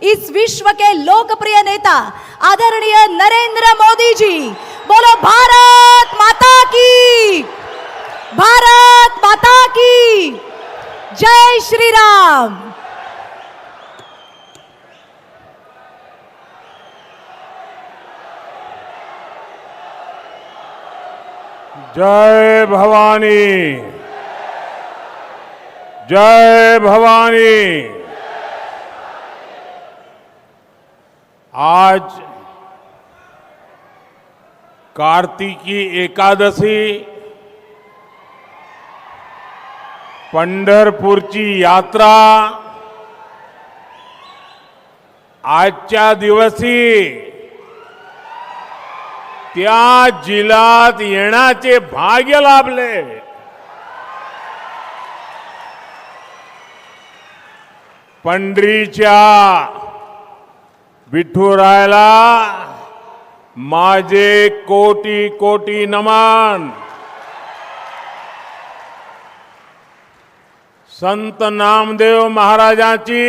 इस विश्व के लोकप्रिय नेता आदरणीय नरेंद्र मोदी जी। बोलो भारत माता की, भारत माता की जय श्री राम। जय भवानी, जय भवानी। आज कार्तिकी एकादशी, पंढरपूरची यात्रा आजच्या दिवशी त्या जिल्ह्यात येण्याचे भाग्य लाभले। पंढरीच्या विठुरायाला माझे कोटी कोटी नमन। संत नामदेव महाराजांची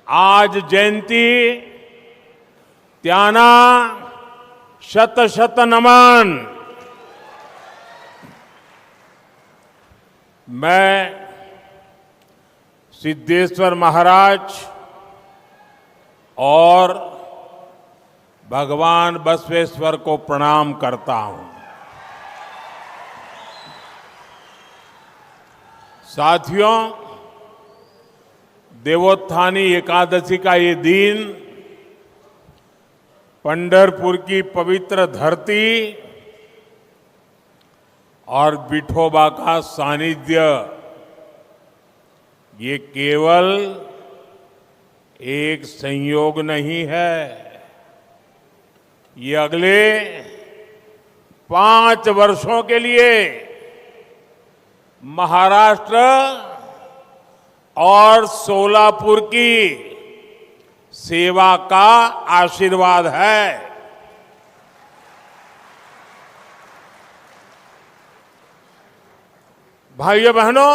आज जयंती, त्यांना शत शत नमन। मैं सिद्धेश्वर महाराज और भगवान बसवेश्वर को प्रणाम करता हूं। साथियों, देवोत्थानी एकादशी का ये दिन पंढरपुर की पवित्र धरती और विठोबा का सानिध्य, ये केवल एक संयोग नहीं है, ये अगले 5 वर्षों के लिए महाराष्ट्र और सोलापुर की सेवा का आशीर्वाद है। भाइयों बहनों,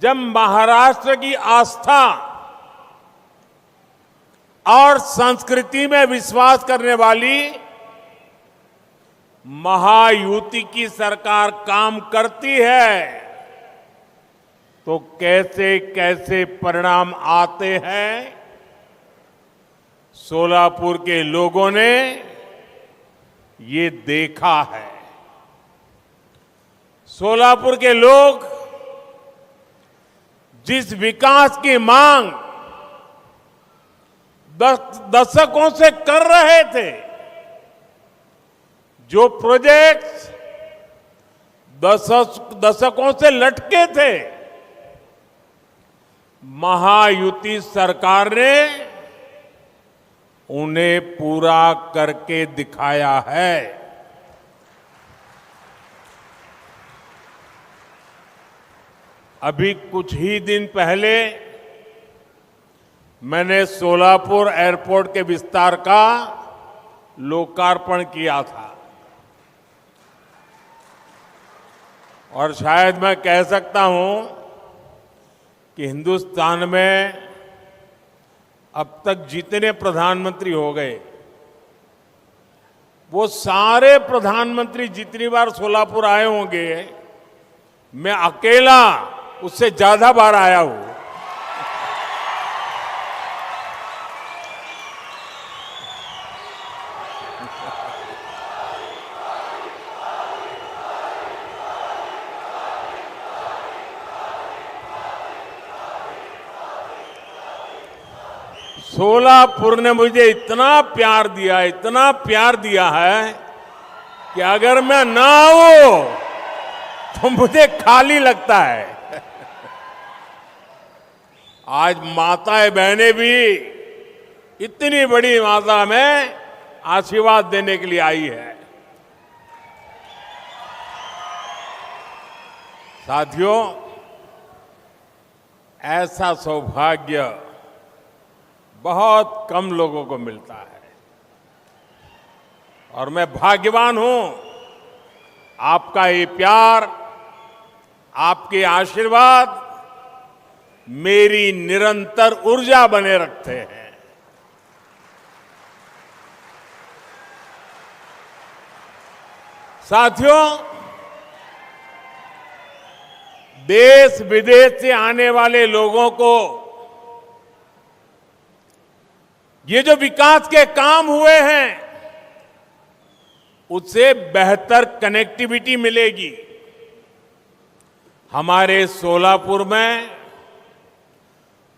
जब महाराष्ट्र की आस्था और संस्कृति में विश्वास करने वाली महायुति की सरकार काम करती है, तो कैसे कैसे परिणाम आते हैं, सोलापुर के लोगों ने ये देखा है। सोलापुर के लोग जिस विकास की मांग दशकों से कर रहे थे, जो प्रोजेक्ट्स दशकों से लटके थे, महायुति सरकार ने उन्हें पूरा करके दिखाया है। अभी कुछ ही दिन पहले मैंने सोलापुर एयरपोर्ट के विस्तार का लोकार्पण किया था, और शायद मैं कह सकता हूं कि हिंदुस्तान में अब तक जितने प्रधानमंत्री हो गए, वो सारे प्रधानमंत्री जितनी बार सोलापुर आए होंगे, मैं अकेला उससे ज्यादा बार आया हूं। सोलापुर ने मुझे इतना प्यार दिया है कि अगर मैं ना आऊं तो मुझे खाली लगता है। आज माताएं बहनें भी इतनी बड़ी मात्रा में आशीर्वाद देने के लिए आई है। साथियों, ऐसा सौभाग्य बहुत कम लोगों को मिलता है, और मैं भाग्यवान हूं। आपका ये प्यार, आपके आशीर्वाद मेरी निरंतर ऊर्जा बने रखते हैं। साथियों, देश विदेश से आने वाले लोगों को ये जो विकास के काम हुए हैं उससे बेहतर कनेक्टिविटी मिलेगी। हमारे सोलापुर में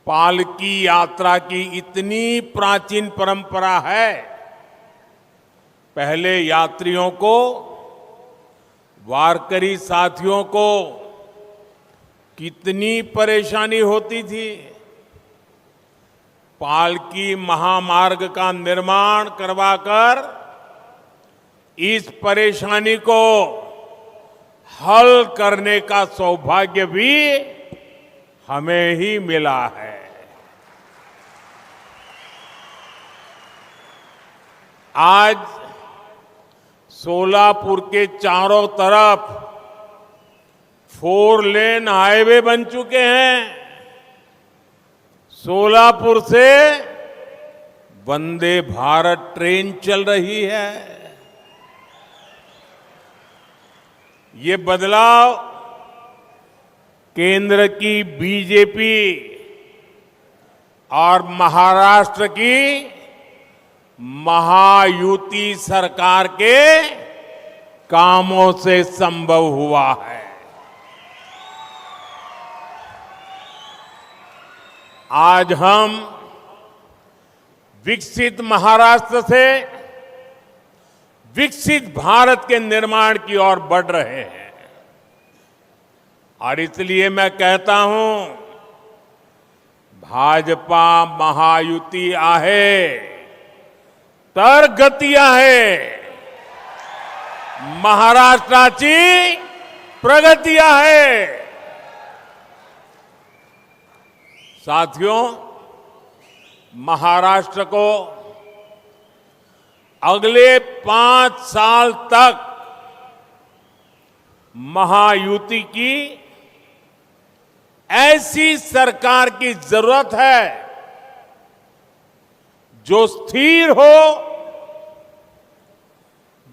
पालकी यात्रा की इतनी प्राचीन परंपरा है। पहले यात्रियों को, वारकरी साथियों को कितनी परेशानी होती थी। पालकी महामार्ग का निर्माण करवाकर इस परेशानी को हल करने का सौभाग्य भी हमें ही मिला है। आज सोलापुर के चारों तरफ 4 लेन हाईवे बन चुके हैं। सोलापुर से वंदे भारत ट्रेन चल रही है। ये बदलाव केंद्र की बीजेपी और महाराष्ट्र की महायुति सरकार के कामों से संभव हुआ है। आज हम विकसित महाराष्ट्र से विकसित भारत के निर्माण की ओर बढ़ रहे हैं। और इसलिए मैं कहता हूं, भाजपा महायुति आहे तर गती आहे, महाराष्ट्राची प्रगती आहे। साथियों, महाराष्ट्र को अगले 5 साल तक महायुति की ऐसी सरकार की जरूरत है जो स्थिर हो,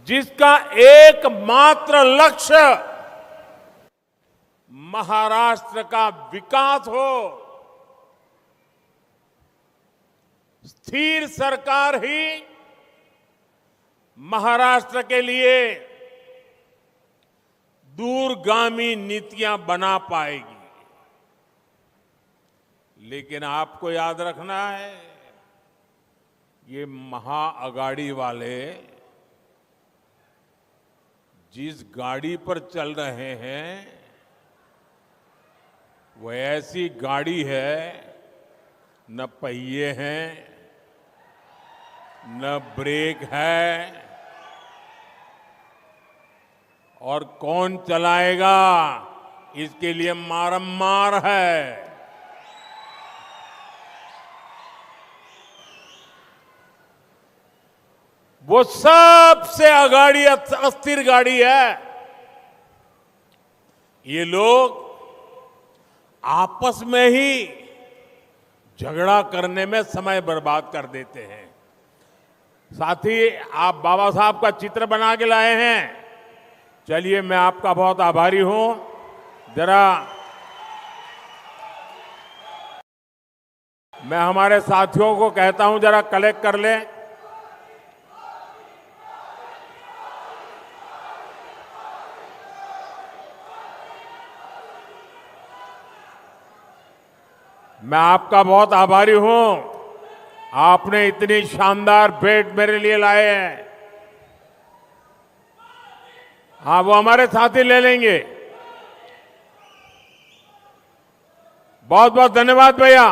जिसका एकमात्र लक्ष्य महाराष्ट्र का विकास हो। स्थिर सरकार ही महाराष्ट्र के लिए दूरगामी नीतियां बना पाएगी। लेकिन आपको याद रखना है, ये महाअगाड़ी वाले जिस गाड़ी पर चल रहे हैं वह ऐसी गाड़ी है, न पहिए हैं, न ब्रेक है, और कौन चलाएगा इसके लिए मारम्मार है। वो सबसे अगाड़ी अस्थिर गाड़ी है। ये लोग आपस में ही झगड़ा करने में समय बर्बाद कर देते हैं। साथ ही आप बाबा साहब का चित्र बना के लाए हैं। चलिए, मैं आपका बहुत आभारी हूं। जरा मैं हमारे साथियों को कहता हूं, जरा कलेक्ट कर लें। मैं आपका बहुत आभारी हूं। आपने इतनी शानदार भेंट मेरे लिए लाए हैं। हाँ, वो हमारे साथी ले लेंगे। बहुत बहुत धन्यवाद भैया।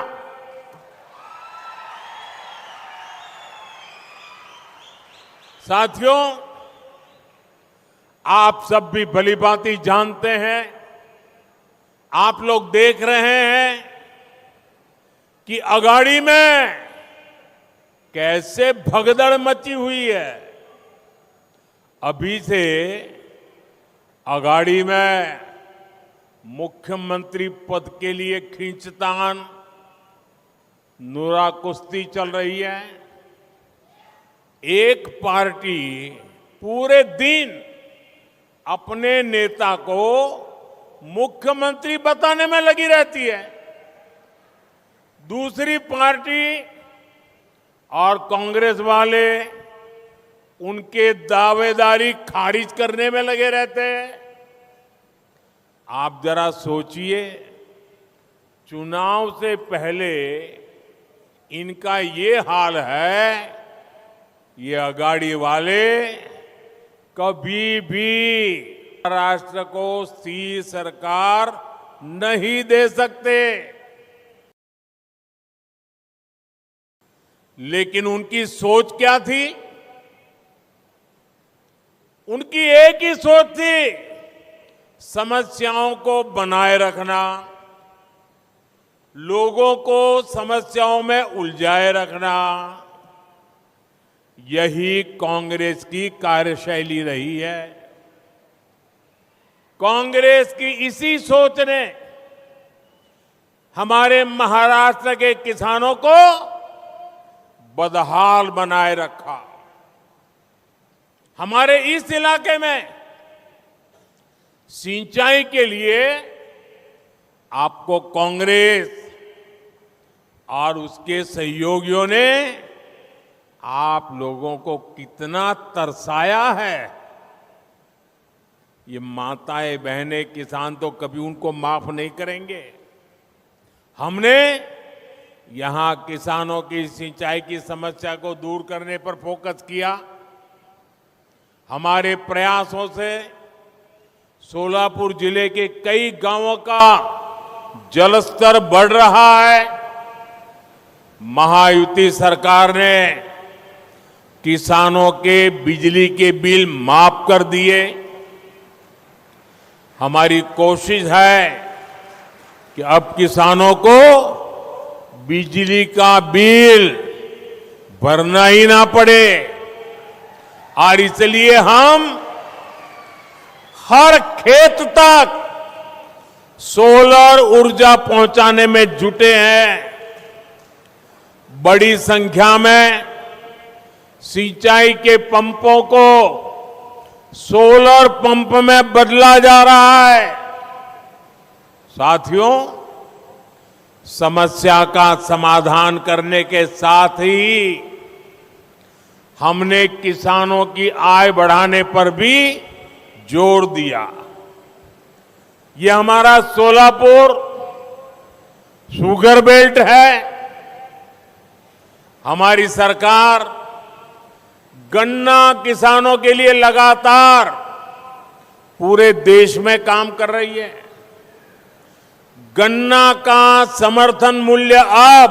साथियों, आप सब भी भलीभांति जानते हैं, आप लोग देख रहे हैं कि अगाड़ी में कैसे भगदड़ मची हुई है। अभी से अगाड़ी में मुख्यमंत्री पद के लिए खींचतान, नूरा कुश्ती चल रही है। एक पार्टी पूरे दिन अपने नेता को मुख्यमंत्री बताने में लगी रहती है, दूसरी पार्टी और कांग्रेस वाले उनके दावेदारी खारिज करने में लगे रहते हैं। आप जरा सोचिए, चुनाव से पहले इनका ये हाल है, ये अगाड़ी वाले कभी भी महाराष्ट्र को स्थिर सरकार नहीं दे सकते। लेकिन उनकी सोच क्या थी? उनकी एक ही सोच थी, समस्याओं को बनाए रखना, लोगों को समस्याओं में उलझाए रखना। यही कांग्रेस की कार्यशैली रही है। कांग्रेस की इसी सोच ने हमारे महाराष्ट्र के किसानों को बदहाल बनाए रखा। हमारे इस इलाके में सिंचाई के लिए आपको कांग्रेस और उसके सहयोगियों ने आप लोगों को कितना तरसाया है। ये माताएं बहनें किसान तो कभी उनको माफ नहीं करेंगे। हमने यहां किसानों की सिंचाई की समस्या को दूर करने पर फोकस किया। हमारे प्रयासों से सोलापुर जिले के कई गांवों का जलस्तर बढ़ रहा है। महायुति सरकार ने किसानों के बिजली के बिल माफ कर दिए। हमारी कोशिश है कि अब किसानों को बिजली का बिल भरना ही ना पड़े, और इसलिए हम हर खेत तक सोलर ऊर्जा पहुंचाने में जुटे हैं। बड़ी संख्या में सिंचाई के पंपों को सोलर पंप में बदला जा रहा है। साथियों, समस्या का समाधान करने के साथ ही हमने किसानों की आय बढ़ाने पर भी जोर दिया। ये हमारा सोलापुर शुगर बेल्ट है। हमारी सरकार गन्ना किसानों के लिए लगातार पूरे देश में काम कर रही है। गन्ना का समर्थन मूल्य अब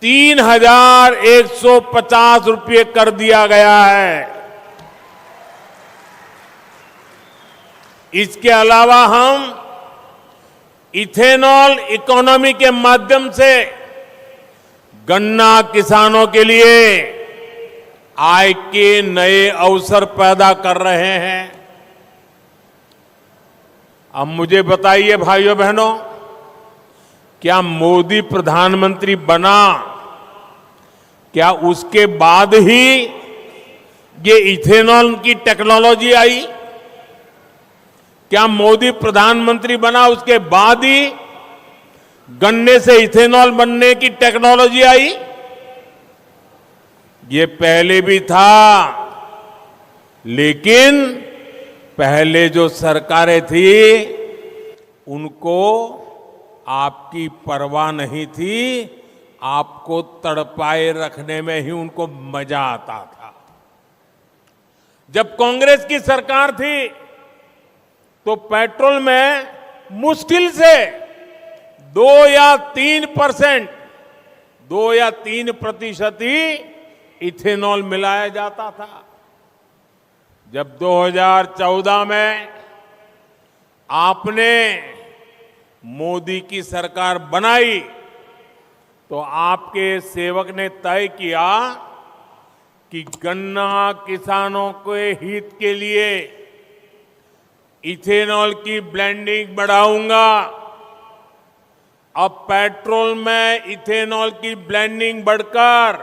3,150 रुपये कर दिया गया है। इसके अलावा हम इथेनॉल इकोनॉमी के माध्यम से गन्ना किसानों के लिए आय के नए अवसर पैदा कर रहे हैं। अब मुझे बताइए भाइयों बहनों, क्या मोदी प्रधानमंत्री बना, क्या उसके बाद ही ये इथेनॉल की टेक्नोलॉजी आई? क्या मोदी प्रधानमंत्री बना उसके बाद ही गन्ने से इथेनॉल बनने की टेक्नोलॉजी आई? ये पहले भी था, लेकिन पहले जो सरकारें थी उनको आपकी परवाह नहीं थी। आपको तड़पाए रखने में ही उनको मजा आता था। जब कांग्रेस की सरकार थी तो पेट्रोल में मुश्किल से 2 या 3% ही इथेनॉल मिलाया जाता था। जब 2014 में आपने मोदी की सरकार बनाई तो आपके सेवक ने तय किया कि गन्ना किसानों के हित के लिए इथेनॉल की ब्लेंडिंग बढ़ाऊंगा। अब पेट्रोल में इथेनॉल की ब्लेंडिंग बढ़कर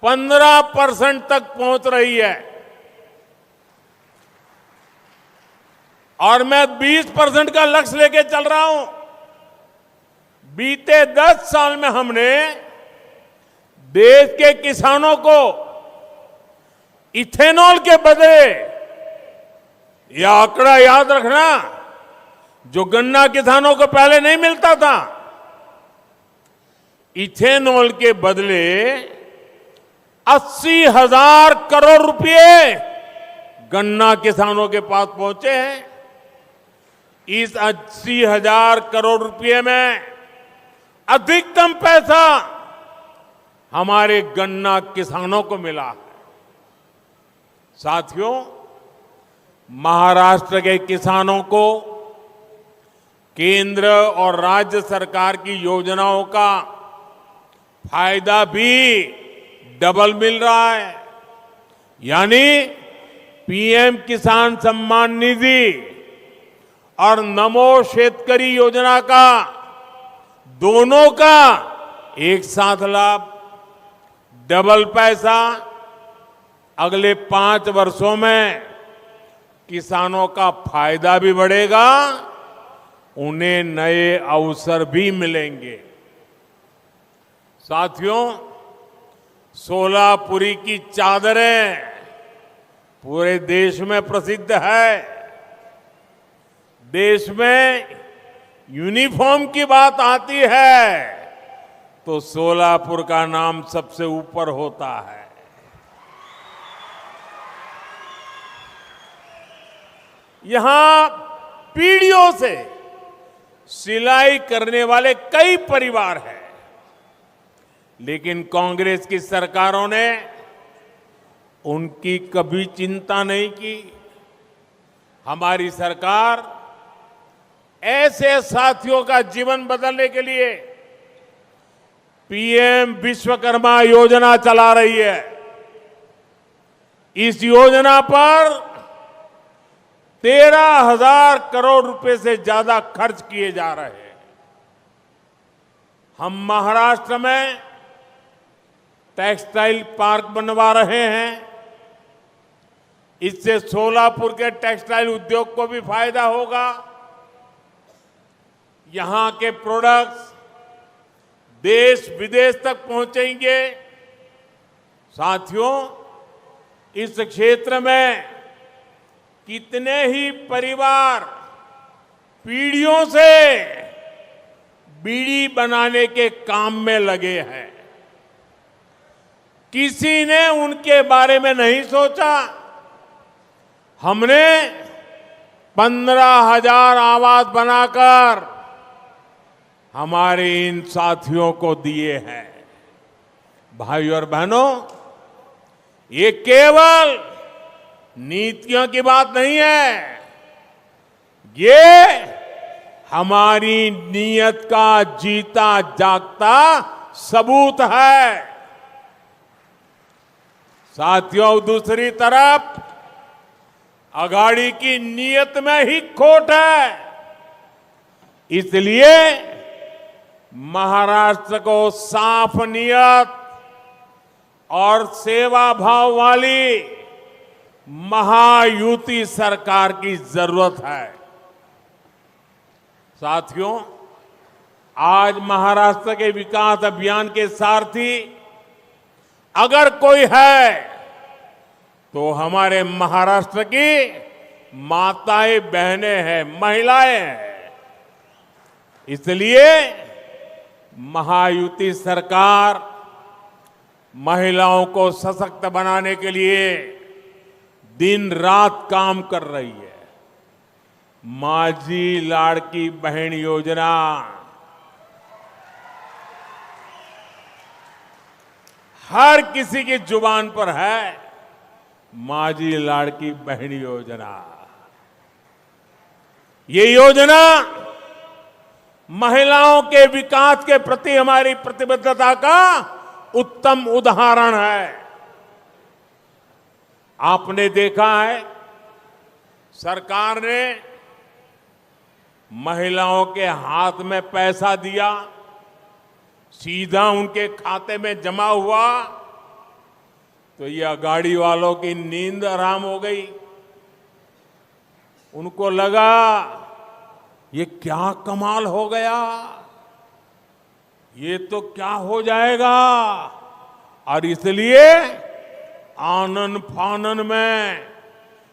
15% तक पहुंच रही है और मैं 20% का लक्ष्य लेके चल रहा हूं। बीते 10 साल में हमने देश के किसानों को इथेनॉल के बदले, यह आंकड़ा याद रखना, जो गन्ना किसानों को पहले नहीं मिलता था, इथेनॉल के बदले 80,000 करोड़ रुपए गन्ना किसानों के पास पहुंचे हैं। इस 80,000 करोड़ रुपए में अधिकतम पैसा हमारे गन्ना किसानों को मिला है। साथियों, महाराष्ट्र के किसानों को केंद्र और राज्य सरकार की योजनाओं का फायदा भी डबल मिल रहा है। यानी पीएम किसान सम्मान निधि और नमो शेतकरी योजना का, दोनों का एक साथ लाभ, डबल पैसा। अगले 5 वर्षों में किसानों का फायदा भी बढ़ेगा, उन्हें नए अवसर भी मिलेंगे। साथियों, सोलापुरी की चादरें पूरे देश में प्रसिद्ध है। देश में यूनिफॉर्म की बात आती है तो सोलापुर का नाम सबसे ऊपर होता है। यहां पीढ़ियों से सिलाई करने वाले कई परिवार हैं, लेकिन कांग्रेस की सरकारों ने उनकी कभी चिंता नहीं की। हमारी सरकार ऐसे साथियों का जीवन बदलने के लिए पीएम विश्वकर्मा योजना चला रही है। इस योजना पर 13,000 करोड़ रुपए से ज्यादा खर्च किए जा रहे हैं। हम महाराष्ट्र में टेक्सटाइल पार्क बनवा रहे हैं। इससे सोलापुर के टेक्सटाइल उद्योग को भी फायदा होगा। यहां के प्रोडक्ट्स देश विदेश तक पहुंचेंगे। साथियों, इस क्षेत्र में कितने ही परिवार पीढ़ियों से बीड़ी बनाने के काम में लगे हैं। किसी ने उनके बारे में नहीं सोचा। हमने 15,000 आवास बनाकर हमारे इन साथियों को दिए हैं। भाई और बहनों, ये केवल नीतियों की बात नहीं है, ये हमारी नीयत का जीता जागता सबूत है। साथियों, दूसरी तरफ अघाड़ी की नीयत में ही खोट है। इसलिए महाराष्ट्र को साफ नीयत और सेवा भाव वाली महायुति सरकार की जरूरत है। साथियों, आज महाराष्ट्र के विकास अभियान के सारथी अगर कोई है तो हमारे महाराष्ट्र की माताएं बहनें हैं, महिलाएं हैं। इसलिए महायुति सरकार महिलाओं को सशक्त बनाने के लिए दिन रात काम कर रही है। माझी लाड़की बहन योजना हर किसी की जुबान पर है। माझी लाड़की बहन योजना, ये योजना महिलाओं के विकास के प्रति हमारी प्रतिबद्धता का उत्तम उदाहरण है। आपने देखा है, सरकार ने महिलाओं के हाथ में पैसा दिया, सीधा उनके खाते में जमा हुआ, तो ये अगाड़ी वालों की नींद हराम हो गई। उनको लगा ये क्या कमाल हो गया, ये तो क्या हो जाएगा, और इसलिए आनन फानन में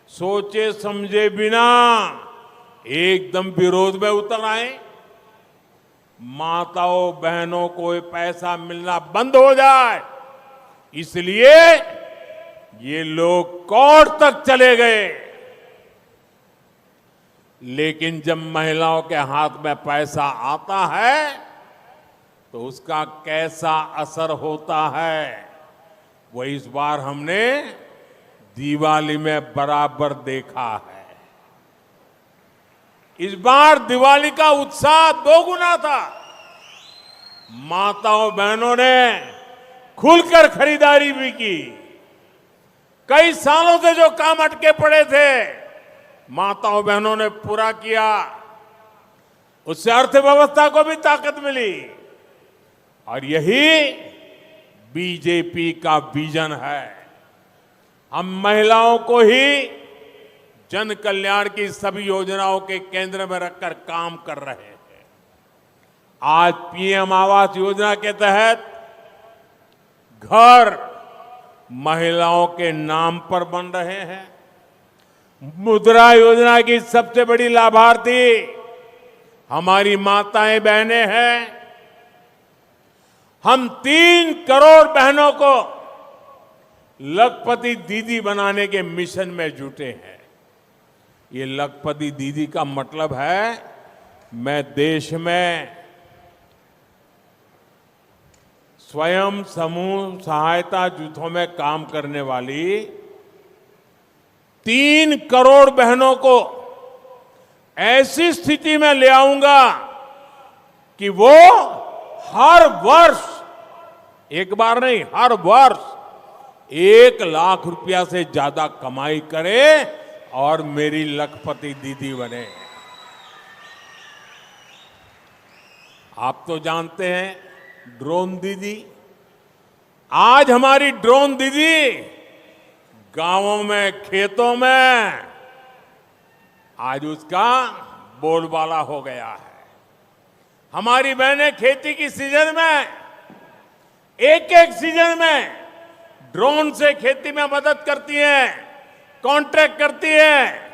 सोचे समझे बिना एकदम विरोध में उतर आए। माताओं बहनों को पैसा मिलना बंद हो जाए, इसलिए ये लोग कोर्ट तक चले गए। लेकिन जब महिलाओं के हाथ में पैसा आता है तो उसका कैसा असर होता है, वो इस बार हमने दिवाली में बराबर देखा है। इस बार दिवाली का उत्साह दोगुना था। माताओं बहनों ने खुलकर खरीदारी भी की। कई सालों से जो काम अटके पड़े थे, माताओं बहनों ने पूरा किया। उससे अर्थव्यवस्था को भी ताकत मिली, और यही बीजेपी का विजन है। हम महिलाओं को ही जन कल्याण की सभी योजनाओं के केंद्र में रखकर काम कर रहे हैं। आज पीएम आवास योजना के तहत घर महिलाओं के नाम पर बन रहे हैं। मुद्रा योजना की सबसे बड़ी लाभार्थी हमारी माताएं बहनें हैं। हम 3 करोड़ बहनों को लखपति दीदी बनाने के मिशन में जुटे हैं। ये लखपति दीदी का मतलब है, मैं देश में स्वयं समूह सहायता जूथों में काम करने वाली 3 करोड़ बहनों को ऐसी स्थिति में ले आऊंगा कि वो हर वर्ष, एक बार नहीं, हर वर्ष 1 लाख रुपया से ज्यादा कमाई करे और मेरी लखपति दीदी बने। आप तो जानते हैं ड्रोन दीदी। आज हमारी ड्रोन दीदी गांवों में, खेतों में आज उसका बोलबाला हो गया है। हमारी बहनें खेती की सीजन में, एक सीजन में ड्रोन से खेती में मदद करती हैं, कॉन्ट्रैक्ट करती हैं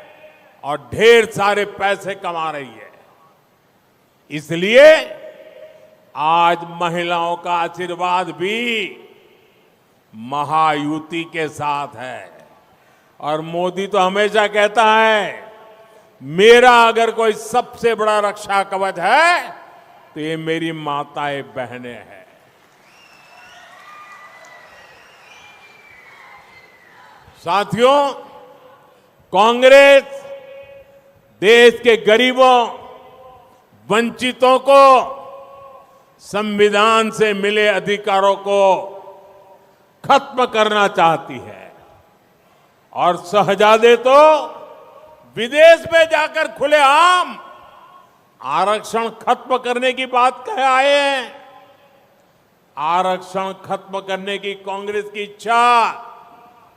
और ढेर सारे पैसे कमा रही है। इसलिए आज महिलाओं का आशीर्वाद भी महायुति के साथ है। और मोदी तो हमेशा कहता है, मेरा अगर कोई सबसे बड़ा रक्षा कवच है तो ये मेरी माताएं बहनें हैं। साथियों, कांग्रेस देश के गरीबों, वंचितों को संविधान से मिले अधिकारों को खत्म करना चाहती है। और शहजादे तो विदेश में जाकर खुलेआम आरक्षण खत्म करने की बात कह आए हैं। आरक्षण खत्म करने की कांग्रेस की इच्छा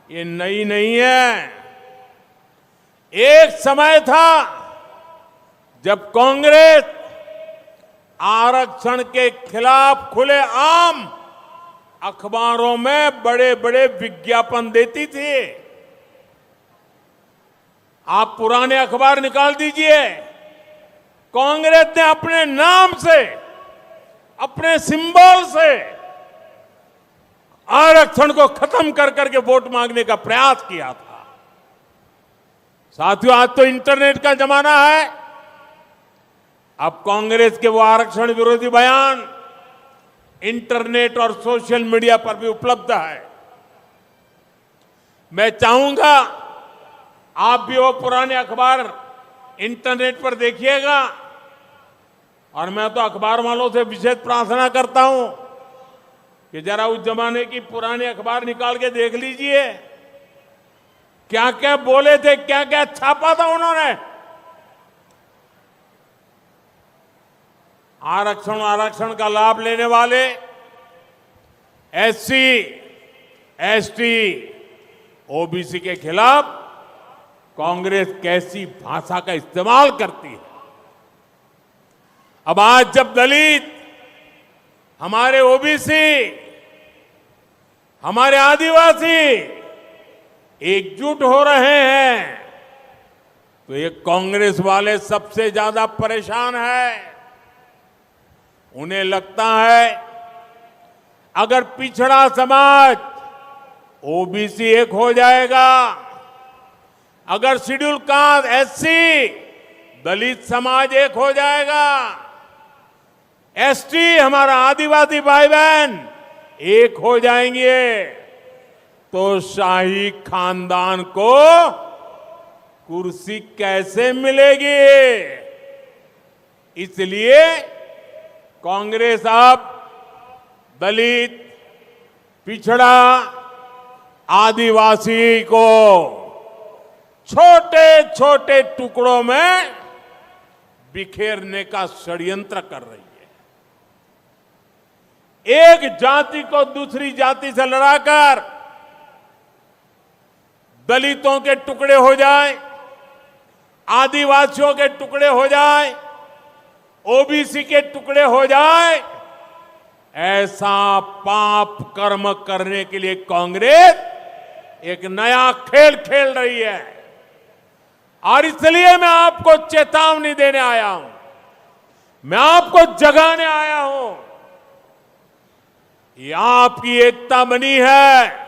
ये नई नहीं है। एक समय था जब कांग्रेस आरक्षण के खिलाफ खुलेआम अखबारों में बड़े बड़े विज्ञापन देती थी। आप पुराने अखबार निकाल दीजिए, कांग्रेस ने अपने नाम से, अपने सिंबल से आरक्षण को खत्म कर करके वोट मांगने का प्रयास किया था। साथियों, आज तो इंटरनेट का जमाना है। अब कांग्रेस के वो आरक्षण विरोधी बयान इंटरनेट और सोशल मीडिया पर भी उपलब्ध है। मैं चाहूंगा आप भी वो पुराने अखबार इंटरनेट पर देखिएगा। और मैं तो अखबार वालों से विशेष प्रार्थना करता हूं कि जरा उस जमाने की पुराने अखबार निकाल के देख लीजिए। क्या क्या बोले थे, क्या क्या छापा था उन्होंने। आरक्षण आरक्षण का लाभ लेने वाले एससी, एसटी, ओबीसी के खिलाफ कांग्रेस कैसी भाषा का इस्तेमाल करती है। अब आज जब दलित, हमारे ओबीसी, हमारे आदिवासी एकजुट हो रहे हैं तो ये कांग्रेस वाले सबसे ज्यादा परेशान हैं। उन्हें लगता है अगर पिछड़ा समाज ओबीसी एक हो जाएगा, अगर शेड्यूल कास्ट एससी दलित समाज एक हो जाएगा, एसटी हमारा आदिवासी भाई बहन एक हो जाएंगे तो शाही खानदान को कुर्सी कैसे मिलेगी। इसलिए कांग्रेस अब दलित, पिछड़ा, आदिवासी को छोटे छोटे टुकड़ों में बिखेरने का षड्यंत्र कर रही है। एक जाति को दूसरी जाति से लड़ाकर दलितों के टुकड़े हो जाए, आदिवासियों के टुकड़े हो जाए, ओबीसी के टुकड़े हो जाए, ऐसा पाप कर्म करने के लिए कांग्रेस एक नया खेल खेल रही है। और इसलिए मैं आपको चेतावनी देने आया हूं, मैं आपको जगाने आया हूं। ये आपकी एकता बनी है,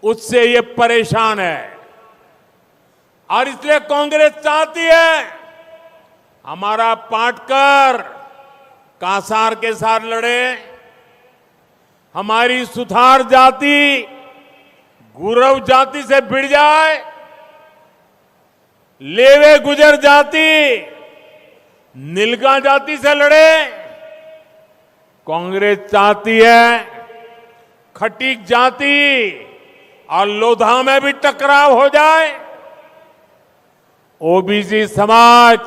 उससे ये परेशान है। और इसलिए कांग्रेस चाहती है हमारा पाटकर कांसार के साथ लड़े, हमारी सुथार जाति गुरव जाति से भिड़ जाए, लेवे गुजर जाति नीलगा जाति से लड़े। कांग्रेस चाहती है खटीक जाति और लोधा में भी टकराव हो जाए। ओबीसी समाज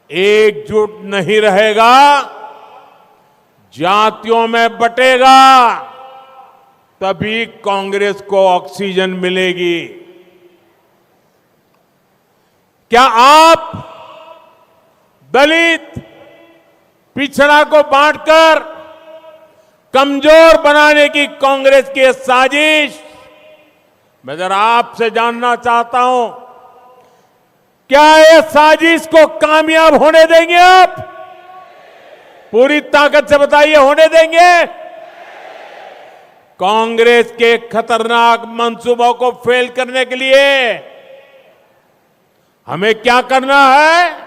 एकजुट नहीं रहेगा, जातियों में बटेगा, तभी कांग्रेस को ऑक्सीजन मिलेगी। क्या आप दलित, पिछड़ा को बांटकर कमजोर बनाने की कांग्रेस की साजिश, मैं जरा आपसे जानना चाहता हूं, क्या ये साजिश को कामयाब होने देंगे आप? पूरी ताकत से बताइए, होने देंगे? कांग्रेस के खतरनाक मंसूबों को फेल करने के लिए हमें क्या करना है?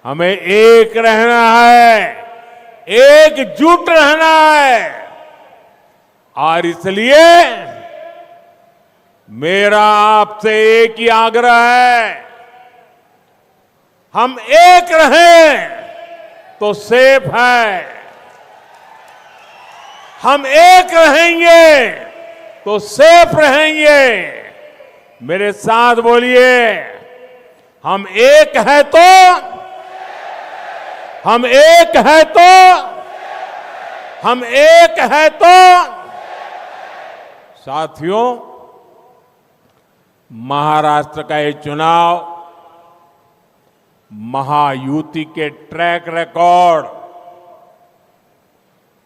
हमें एक रहना है, एकजुट रहना है। और इसलिए मेरा आपसे एक ही आग्रह है, हम एक रहें तो सेफ है, हम एक रहेंगे तो सेफ रहेंगे। मेरे साथ बोलिए, हम एक है तो, हम एक है तो, हम एक है तो। साथियों, महाराष्ट्र का ये चुनाव महायुति के ट्रैक रिकॉर्ड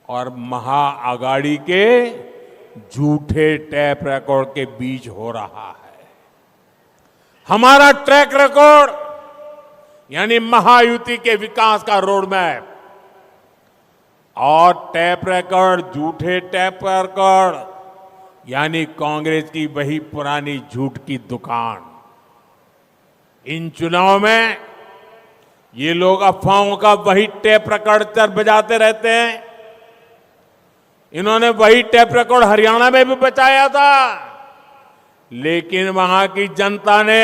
और महाआघाड़ी के झूठे टैप रिकॉर्ड के बीच हो रहा है। हमारा ट्रैक रिकॉर्ड यानी महायुति के विकास का रोड मैप और टैप रिकॉर्ड, झूठे टैप रिकॉर्ड यानी कांग्रेस की वही पुरानी झूठ की दुकान। इन चुनाव में ये लोग अफवाहों का वही टेप रिकॉर्ड बजाते रहते हैं। इन्होंने वही टेप रिकॉर्ड हरियाणा में भी बचाया था, लेकिन वहां की जनता ने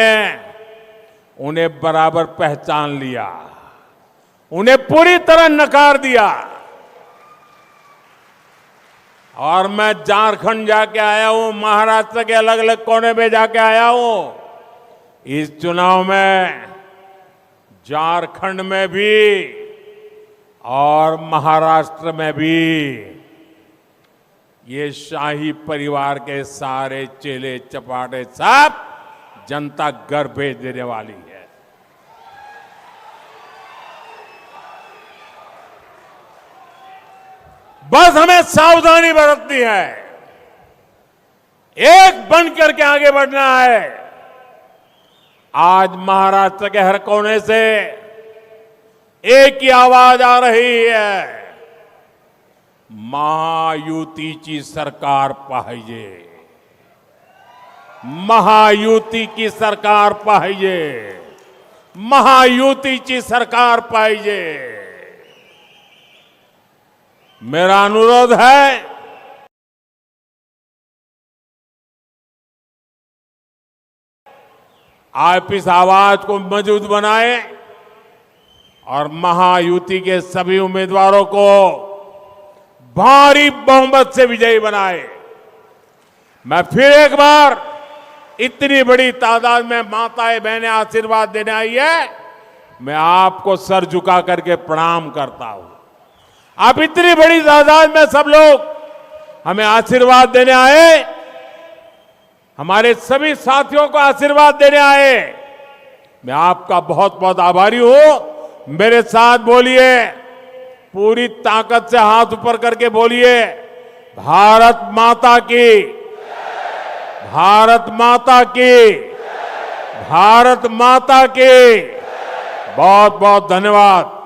उन्हें बराबर पहचान लिया, उन्हें पूरी तरह नकार दिया। और मैं झारखंड जाके आया हूं, महाराष्ट्र के अलग अलग कोने में जाके आया हूं। इस चुनाव में झारखंड में भी और महाराष्ट्र में भी ये शाही परिवार के सारे चेले चपाटे सब जनता घर भेज देने वाली है। बस हमें सावधानी बरतनी है, एक बन करके आगे बढ़ना है। आज महाराष्ट्र के हर कोने से एक ही आवाज आ रही है, महायुतीची सरकार पाहिजे, महायुतीची सरकार पाहिजे, महायुतीची सरकार पाहिजे। मेरा अनुरोध है, आप इस आवाज को मजबूत बनाए और महायुति के सभी उम्मीदवारों को भारी बहुमत से विजयी बनाए। मैं फिर एक बार, इतनी बड़ी तादाद में माताएं बहनें आशीर्वाद देने आई है, मैं आपको सर झुका करके प्रणाम करता हूं। आप इतनी बड़ी तादाद में सब लोग हमें आशीर्वाद देने आए, हमारे सभी साथियों को आशीर्वाद देने आए, मैं आपका बहुत बहुत आभारी हूं। मेरे साथ बोलिए, पूरी ताकत से हाथ ऊपर करके बोलिए, भारत माता की, भारत माता की, भारत माता की। बहुत बहुत धन्यवाद।